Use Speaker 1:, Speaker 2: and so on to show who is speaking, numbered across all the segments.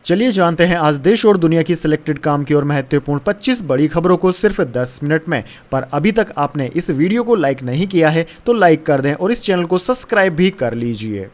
Speaker 1: चलिए जानते हैं आज देश और दुनिया की सिलेक्टेड काम की और महत्वपूर्ण 25 बड़ी खबरों को सिर्फ 10 मिनट में। पर अभी तक आपने इस वीडियो को लाइक नहीं किया है तो लाइक कर दें और इस चैनल को सब्सक्राइब भी कर लीजिए।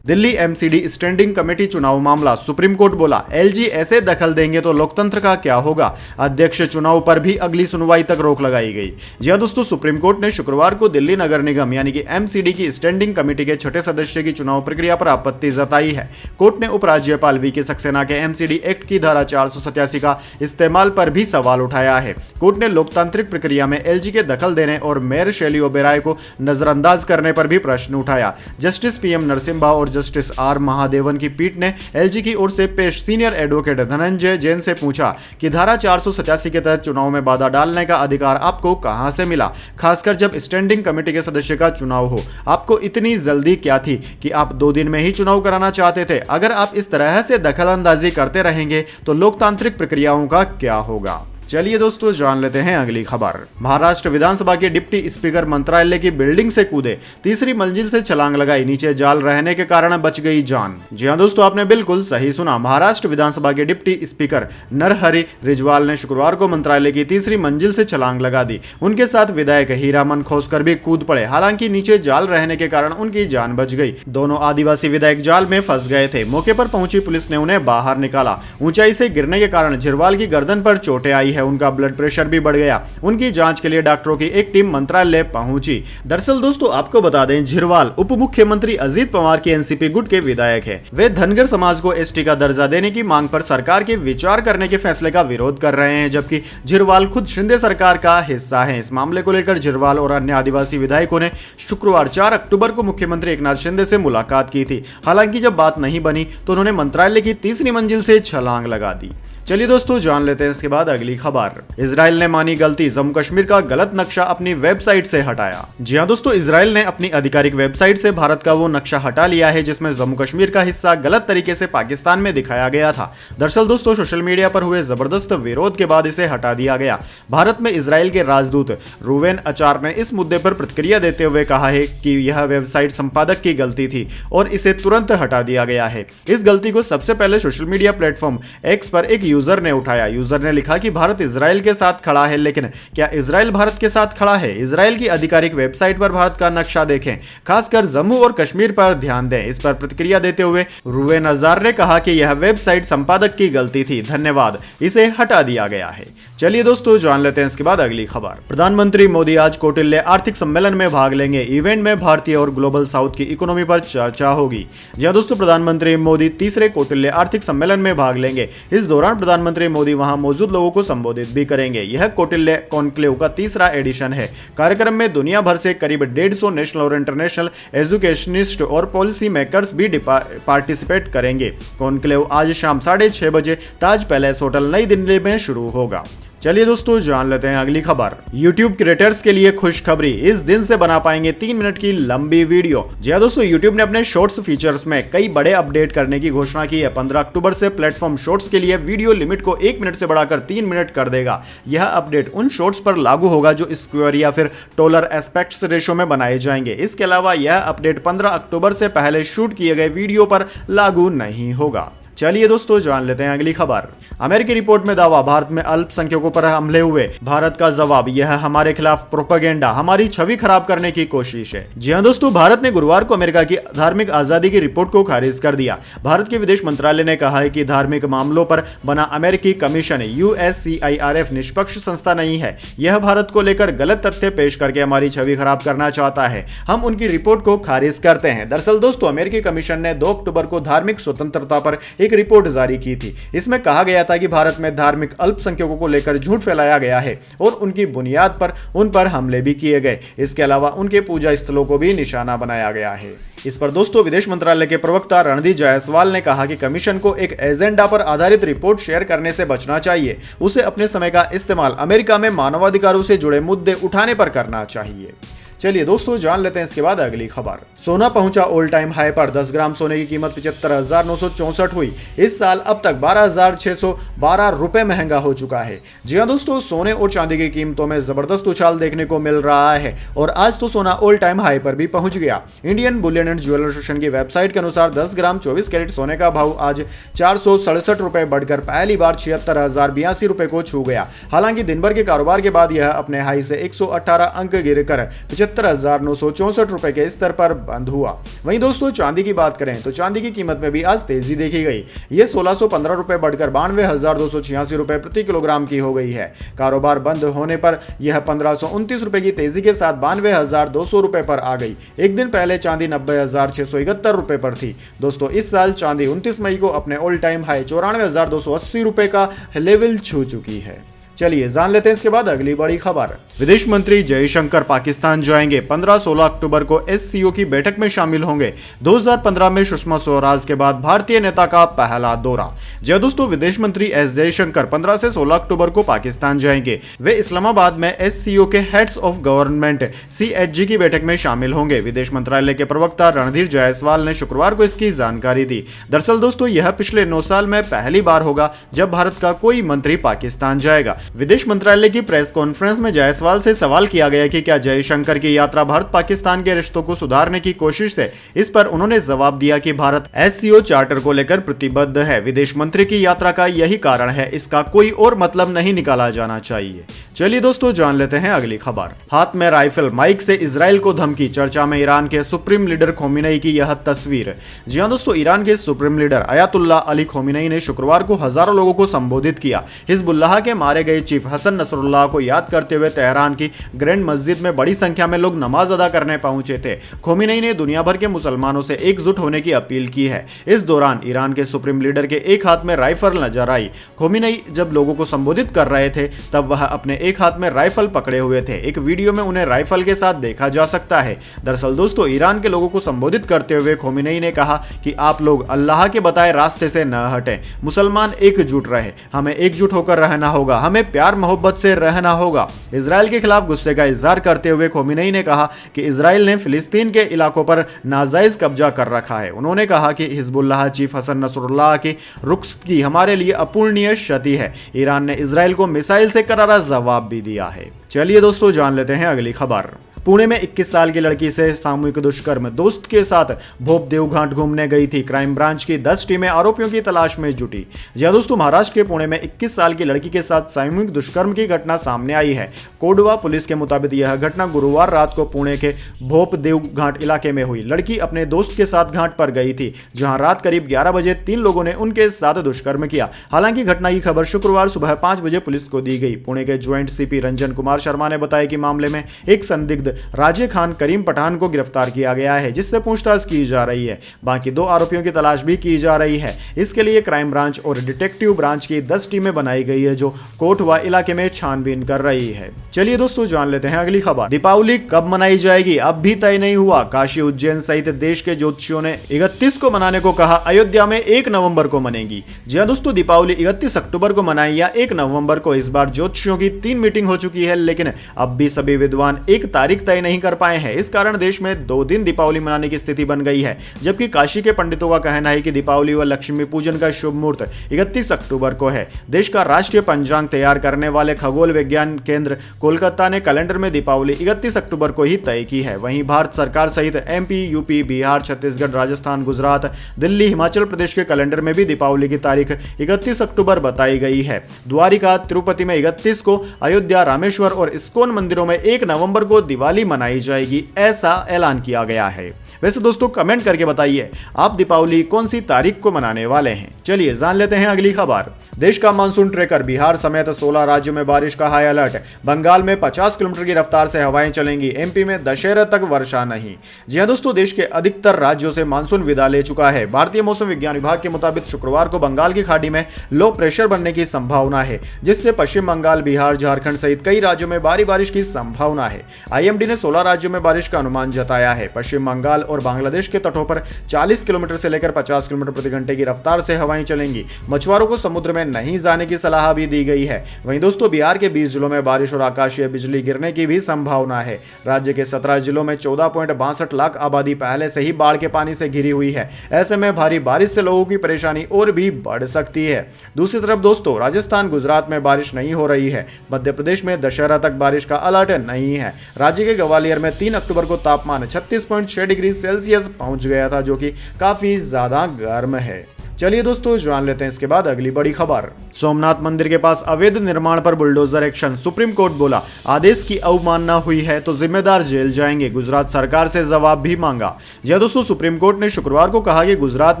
Speaker 1: दिल्ली एमसीडी स्टैंडिंग कमेटी चुनाव मामला, सुप्रीम कोर्ट बोला एलजी ऐसे दखल देंगे तो लोकतंत्र का क्या होगा। अध्यक्ष चुनाव पर भी अगली सुनवाई तक रोक लगाई गई। जी हां दोस्तों, सुप्रीम कोर्ट ने शुक्रवार को दिल्ली नगर निगम यानी कि एमसीडी की स्टैंडिंग कमेटी के छठे सदस्य की चुनाव प्रक्रिया पर आपत्ति जताई है। कोर्ट ने उपराज्यपाल वीके सक्सेना के एमसीडी एक्ट की धारा 487 का इस्तेमाल पर भी सवाल उठाया है। कोर्ट ने लोकतांत्रिक प्रक्रिया में एलजी के दखल देने और मेयर शैली ओबेरॉय को नजरअंदाज करने पर भी प्रश्न उठाया। जस्टिस पीएम नरसिम्हा और जस्टिस आर महादेवन की पीठ ने एलजी की ओर से पेश सीनियर एडवोकेट धनंजय जैन से पूछा कि धारा 487 के तहत चुनाव में बाधा डालने का अधिकार आपको कहां से मिला, खासकर जब स्टैंडिंग कमेटी के सदस्य का चुनाव हो। आपको इतनी जल्दी क्या थी कि आप 2 दिन में ही चुनाव कराना चाहते थे। अगर आप इस तरह से दखलंदाजी करते रहेंगे तो लोकतांत्रिक प्रक्रियाओं का क्या होगा। चलिए दोस्तों जान लेते हैं अगली खबर। महाराष्ट्र विधानसभा के डिप्टी स्पीकर मंत्रालय की बिल्डिंग से कूदे, तीसरी मंजिल से छलांग लगाई, नीचे जाल रहने के कारण बच गई जान। जी हां दोस्तों, आपने बिल्कुल सही सुना। महाराष्ट्र विधानसभा के डिप्टी स्पीकर नरहरि रिजवाल ने शुक्रवार को मंत्रालय की तीसरी मंजिल से छलांग लगा दी। उनके साथ विधायक हीरामन खोसकर भी कूद पड़े। हालांकि नीचे जाल रहने के कारण उनकी जान बच गई। दोनों आदिवासी विधायक जाल में फंस गए थे। मौके पर पहुंची पुलिस ने उन्हें बाहर निकाला। ऊंचाई से गिरने के कारण झिरवाल की गर्दन पर चोटें आई है। उनका ब्लड प्रेशर भी बढ़ गया। उनकी जांच के लिए डॉक्टरों की एक टीम मंत्रालय पहुंची। दरअसल दोस्तों आपको बता दें, झिरवाल उप मुख्यमंत्री अजीत पवार के एनसीपी गुट के विधायक हैं। वे धनगर समाज को एसटी का दर्जा देने की मांग पर सरकार के विचार करने के फैसले का विरोध कर रहे हैं, जबकि झिरवाल खुद शिंदे सरकार का हिस्सा है। इस मामले को लेकर झिरवाल और अन्य आदिवासी विधायकों ने शुक्रवार 4 अक्टूबर को मुख्यमंत्री एकनाथ शिंदे से मुलाकात की थी। हालांकि जब बात नहीं बनी तो उन्होंने मंत्रालय की तीसरी मंजिल से छलांग लगा दी। चलिए दोस्तों जान लेते हैं इसके बाद अगली खबर। इजराइल ने मानी गलती, जम्मू कश्मीर का गलत नक्शा अपनी वेबसाइट से हटाया। जी हां दोस्तों, इजराइल ने अपनी आधिकारिक वेबसाइट से भारत का वो नक्शा हटा लिया है जिसमें जम्मू कश्मीर का हिस्सा गलत तरीके से पाकिस्तान में दिखाया गया था। दरअसल दोस्तों सोशल मीडिया पर हुए जबरदस्त विरोध के बाद इसे हटा दिया गया। भारत में इजराइल के राजदूत रूवेन अचार ने इस मुद्दे पर प्रतिक्रिया देते हुए कहा है कि यह वेबसाइट संपादक की गलती थी और इसे तुरंत हटा दिया गया है। इस गलती को सबसे पहले सोशल मीडिया प्लेटफॉर्म एक्स पर एक यूजर ने उठाया। यूजर ने लिखा कि भारत इजराइल के साथ खड़ा है, लेकिन क्या इजराइल भारत के साथ खड़ा है? इजराइल की आधिकारिक वेबसाइट पर भारत का नक्शा देखें, खासकर जम्मू और कश्मीर पर ध्यान दें। इस पर प्रतिक्रिया देते हुए रूवेन अजार ने कहा कि यह वेबसाइट संपादक की गलती थी, धन्यवाद, इसे हटा दिया गया है। चलिए दोस्तों जान लेते हैं इसके बाद अगली खबर। प्रधानमंत्री मोदी आज कौटिल्य आर्थिक सम्मेलन में भाग लेंगे। इवेंट में भारतीय और ग्लोबल साउथ की इकोनॉमी पर चर्चा होगी। जी हां दोस्तों, प्रधानमंत्री मोदी तीसरे कौटिल्य आर्थिक सम्मेलन में भाग लेंगे। इस दौरान प्रधानमंत्री मोदी वहां मौजूद लोगों को संबोधित भी करेंगे। यह कौटिल्य कॉन्क्लेव का तीसरा एडिशन है। कार्यक्रम में दुनिया भर से करीब 150 नेशनल और इंटरनेशनल एजुकेशनिस्ट और पॉलिसी मेकर्स भी पार्टिसिपेट करेंगे। कॉन्क्लेव आज शाम 6:30 बजे ताज पैलेस होटल नई दिल्ली में शुरू होगा। चलिए दोस्तों जान लेते हैं अगली खबर। YouTube क्रिएटर्स के लिए खुशखबरी, इस दिन से बना पाएंगे 3 मिनट की लंबी वीडियो। जी हां दोस्तों, YouTube ने अपने शॉर्ट्स फीचर्स में कई बड़े अपडेट करने की घोषणा की है। 15 अक्टूबर से प्लेटफॉर्म शॉर्ट्स के लिए वीडियो लिमिट को 1 मिनट से बढ़ाकर 3 मिनट कर देगा। यह अपडेट उन शॉर्ट्स पर लागू होगा जो स्क्वायर या फिर टॉलर एस्पेक्ट्स रेशो में बनाए जाएंगे। इसके अलावा यह अपडेट 15 अक्टूबर से पहले शूट किए गए वीडियो पर लागू नहीं होगा। चलिए दोस्तों जान लेते हैं अगली खबर। अमेरिकी रिपोर्ट में दावा, भारत में अल्पसंख्यकों पर हमले हुए। भारत का जवाब, यह हमारे खिलाफ प्रोपेगेंडा, हमारी छवि खराब करने की कोशिश है। जी हां दोस्तों, भारत ने गुरुवार को अमेरिका की धार्मिक आजादी की रिपोर्ट को खारिज कर दिया। भारत के विदेश मंत्रालय ने कहा है कि धार्मिक मामलों पर बना अमेरिकी कमीशन USCIRF निष्पक्ष संस्था नहीं है। यह भारत को लेकर गलत तथ्य पेश करके हमारी छवि खराब करना चाहता है। हम उनकी रिपोर्ट को खारिज करते हैं। दरअसल दोस्तों, अमेरिकी कमीशन ने 2 अक्टूबर को धार्मिक स्वतंत्रता पर एक रिपोर्ट जारी की थी। इसमें कहा गया था कि भारत में धार्मिक अल्पसंख्यकों को लेकर झूठ फैलाया गया है और उनकी बुनियाद पर उन पर हमले भी किए गए। इसके अलावा उनके पूजा स्थलों को भी निशाना बनाया गया है। इस पर दोस्तों विदेश मंत्रालय के प्रवक्ता रणदीप जायसवाल ने कहा कि कमीशन को एक एजेंडा पर आधारित रिपोर्ट शेयर करने से बचना चाहिए। उसे अपने समय का इस्तेमाल अमेरिका में मानवाधिकारों से जुड़े मुद्दे उठाने पर करना चाहिए। चलिए दोस्तों जान लेते हैं इसके बाद अगली खबर। सोना पहुंचा ऑल टाइम हाई पर, 10 ग्राम सोने की कीमत 75,964 हुई। इस साल अब तक 12,612 रुपए महंगा हो चुका है। जी हाँ दोस्तों, सोने और चांदी की कीमतों में जबरदस्त उछाल देखने को मिल रहा है और आज तो सोना ऑल टाइम हाई पर भी पहुंच गया। Indian Boolean and jeweller association की वेबसाइट के अनुसार 10 ग्राम 24 कैरेट सोने का भाव आज 467 रुपए बढ़कर पहली बार 76,082 रुपए को छू गया। हालांकि दिन भर के कारोबार के बाद यह अपने हाई से 118 अंक गिरकर 75,964 रुपए के स्तर पर बंद हुआ। वहीं दोस्तों चांदी की बात करें तो चांदी की कीमत में भी आज तेजी देखी गई। ये 1615 रुपए बढ़कर 92,286 रुपए प्रति किलोग्राम की हो गई है। कारोबार बंद होने पर यह 1529 रुपए की तेजी के साथ 92,200 रुपए पर आ गई। एक दिन पहले चांदी 90,671 रुपए पर थी। दोस्तों इस साल चांदी 29 मई को अपने ऑल टाइम हाई 94,280 रुपए का लेवल छू चुकी है। चलिए जान लेते हैं इसके बाद अगली बड़ी खबर। विदेश मंत्री जयशंकर पाकिस्तान जाएंगे। 15-16 अक्टूबर को एससीओ की बैठक में शामिल होंगे। 2015 में सुषमा स्वराज के बाद भारतीय नेता का पहला दौरा। जी दोस्तों, विदेश मंत्री एस जयशंकर 15 से 16 अक्टूबर को पाकिस्तान जाएंगे। वे इस्लामाबाद में एससीओ के हेड्स ऑफ गवर्नमेंट सीएचजी की बैठक में शामिल होंगे। विदेश मंत्रालय के प्रवक्ता रणधीर जायसवाल ने शुक्रवार को इसकी जानकारी दी। दरअसल दोस्तों यह पिछले 9 साल में पहली बार होगा जब भारत का कोई मंत्री पाकिस्तान जाएगा। विदेश मंत्रालय की प्रेस कॉन्फ्रेंस में जायसवाल से सवाल किया गया कि क्या जयशंकर की यात्रा भारत पाकिस्तान के रिश्तों को सुधारने की कोशिश है। इस पर उन्होंने जवाब दिया कि भारत एससीओ चार्टर को लेकर प्रतिबद्ध है। विदेश मंत्री की यात्रा का यही कारण है, इसका कोई और मतलब नहीं निकाला जाना चाहिए। चलिए दोस्तों जान लेते हैं अगली खबर। हाथ में राइफल, माइक से इजराइल को धमकी, चर्चा में ईरान के सुप्रीम लीडर खोमेनी की यह तस्वीर। जी हां दोस्तों, ईरान के supreme leader Ayatollah Ali Khomeini ने शुक्रवार को हजारों लोगों को संबोधित किया। हिजबुल्लाह के मारे गए चीफ हसन नसरुल्लाह को याद करते हुए तेहरान की ग्रैंड मस्जिद में बड़ी संख्या में लोग नमाज अदा करने पहुंचे थे। खोमेनी ने दुनिया भर के मुसलमानों से एकजुट होने की अपील की है। इस दौरान ईरान के सुप्रीम लीडर के एक हाथ में राइफल नजर आई। खोमेनी जब लोगों को संबोधित कर रहे थे तब वह अपने एक हाथ में राइफल पकड़े हुए थे। एक वीडियो में उन्हें राइफल के साथ देखा जा सकता है। दरअसल दोस्तों ईरान के लोगों को संबोधित करते हुए खोमेनी ने कहा कि आप लोग अल्लाह के बताए रास्ते से न हटें, मुसलमान एकजुट रहे, हमें एकजुट होकर रहना होगा, हमें प्यार मोहब्बत से रहना होगा। इजराइल के खिलाफ गुस्से का इजहार करते हुए खोमेनी ने कहा कि इजराइल ने फिलिस्तीन के इलाकों पर नाजायज कब्जा कर रखा है। उन्होंने कहा कि हिजबुल्लाह चीफ हसन नसरुल्लाह की रुख की हमारे लिए अपूरणीय क्षति है। ईरान ने इजराइल को मिसाइल से करारा जवाब भी दिया है। चलिए दोस्तों जान लेते हैं अगली खबर। पुणे में 21 साल की लड़की से सामूहिक दुष्कर्म, दोस्त के साथ भोप देवघाट घूमने गई थी। क्राइम ब्रांच की 10 टीमें आरोपियों की तलाश में जुटी। जी हां दोस्तों, महाराष्ट्र के पुणे में 21 साल की लड़की के साथ सामूहिक दुष्कर्म की घटना सामने आई है। कोडवा पुलिस के मुताबिक यह घटना गुरुवार रात को पुणे के भोप देवघाट इलाके में हुई। लड़की अपने दोस्त के साथ घाट पर गई थी, जहां रात करीब 11 बजे 3 लोगों ने उनके साथ दुष्कर्म किया। हालांकि घटना की खबर शुक्रवार सुबह 5 बजे पुलिस को दी गई। पुणे के ज्वाइंट सीपी रंजन कुमार शर्मा ने बताया कि मामले में एक संदिग्ध राजे खान करीम पठान को गिरफ्तार किया गया है, जिससे पूछताछ की जा रही है। बाकी 2 आरोपियों की तलाश भी की जा रही है। इसके लिए क्राइम ब्रांच और डिटेक्टिव ब्रांच की 10 टीमें बनाई गई है, जो कोटवा इलाके में छानबीन कर रही है। चलिए दोस्तों जान लेते हैं अगली खबर। दीपावली कब मनाई जाएगी अब भी तय नहीं हुआ। काशी, उज्जैन सहित देश के ज्योतिषियों ने 31 को मनाने को कहा। अयोध्या में 1 नवंबर को मनेगी। जी हां दोस्तों, दीपावली 31 अक्टूबर को मनाई या 1 नवंबर को। इस बार ज्योतिषियों की 3 मीटिंग हो चुकी है, लेकिन अब भी सभी विद्वान एक तारीख तय नहीं कर पाए हैं। इस कारण देश में 2 दिन दीपावली मनाने की स्थिति बन गई है। जबकि काशी के पंडितों का कहना है कि दीपावली व लक्ष्मी पूजन का शुभ मुहूर्त 31 अक्टूबर को है। देश का राष्ट्रीय पंचांग तैयार करने वाले खगोल विज्ञान केंद्र कोलकाता ने कैलेंडर में दीपावली 31 अक्टूबर को ही तय की है। वहीं भारत सरकार सहित एमपी, यूपी, बिहार, छत्तीसगढ़, राजस्थान, गुजरात, दिल्ली, हिमाचल प्रदेश के कैलेंडर में भी दीपावली की तारीख 31 अक्टूबर बताई गई है। द्वारिका, तिरुपति में 31 को, अयोध्या, रामेश्वर और इस्कॉन मंदिरों में 1 नवंबर को दिवाली मनाई जाएगी, ऐसा ऐलान किया गया है। वैसे दोस्तों कमेंट करके बताइए आप दीपावली कौन सी तारीख को मनाने वाले हैं। चलिए जान लेते हैं अगली खबर। देश का मानसून ट्रेकर, बिहार समेत 16 राज्यों में बारिश का हाई अलर्ट। बंगाल में 50 किलोमीटर की रफ्तार से हवाएं चलेंगी। एमपी में दशहरा तक वर्षा नहीं। जी हां दोस्तों, देश के अधिकतर राज्यों से मानसून विदा ले चुका है। भारतीय मौसम विज्ञान विभाग के मुताबिक शुक्रवार को बंगाल की खाड़ी में लो प्रेशर बनने की संभावना है, जिससे पश्चिम बंगाल, बिहार, झारखंड सहित कई राज्यों में भारी बारिश की संभावना है। आईएमडी ने 16 राज्यों में बारिश का अनुमान जताया है। पश्चिम बंगाल और बांग्लादेश के तटों पर 40 किलोमीटर से लेकर 50 किलोमीटर प्रति घंटे की रफ्तार से हवाएं चलेंगी। मछुआरों को समुद्र में नहीं जाने की सलाह भी दी गई है। वहीं दोस्तों बिहार के 20 जिलों में बारिश और आकाशीय बिजली गिरने की भी संभावना है। राज्य के 17 जिलों में 14.62 लाख आबादी पहले से ही बाढ़ के पानी से घिरी हुई है। ऐसे में भारी बारिश से लोगों की परेशानी और भी बढ़ सकती है। दूसरी तरफ दोस्तों राजस्थान गुजरात में बारिश नहीं हो रही है। मध्य प्रदेश में दशहरा तक बारिश का अलर्ट नहीं है। राज्य के ग्वालियर में 3 अक्टूबर को तापमान 36.6 डिग्री सेल्सियस पहुंच गया था, जो कि काफी ज्यादा गर्म है। चलिए दोस्तों जान लेते हैं इसके बाद अगली बड़ी खबर। सोमनाथ मंदिर के पास अवैध निर्माण पर बुलडोजर एक्शन, सुप्रीम कोर्ट बोला आदेश की अवमानना हुई है तो जिम्मेदार जेल जाएंगे, गुजरात सरकार से जवाब भी मांगा। जी दोस्तों, सुप्रीम कोर्ट ने शुक्रवार को कहा कि गुजरात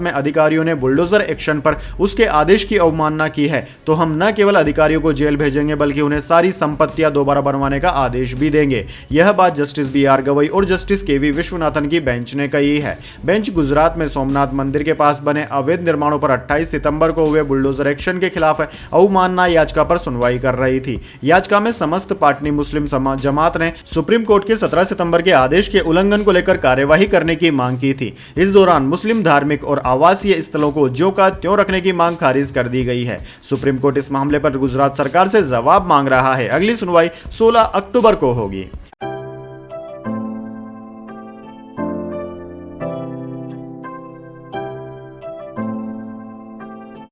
Speaker 1: में अधिकारियों ने बुलडोजर एक्शन पर उसके आदेश की अवमानना की है तो हम न केवल अधिकारियों को जेल भेजेंगे बल्कि उन्हें सारी संपत्तियां दोबारा बनवाने का आदेश भी देंगे। यह बात जस्टिस BR गवई और जस्टिस KV विश्वनाथन की बेंच ने कही है। बेंच गुजरात में सोमनाथ मंदिर के पास बने अवैध निर्माणों पर 28 सितंबर को हुए बुलडोजर एक्शन के खिलाफ अवमानना याचिका पर सुनवाई कर रही थी। याचिका में समस्त पाटनी मुस्लिम जमात ने सुप्रीम कोर्ट के 17 सितंबर के आदेश के उल्लंघन को लेकर कार्यवाही करने की मांग की थी। इस दौरान मुस्लिम धार्मिक और आवासीय स्थलों को ज्यों का त्यों रखने की मांग खारिज कर दी गई है। सुप्रीम कोर्ट इस मामले पर गुजरात सरकार से जवाब मांग रहा है। अगली सुनवाई 16 अक्टूबर को होगी।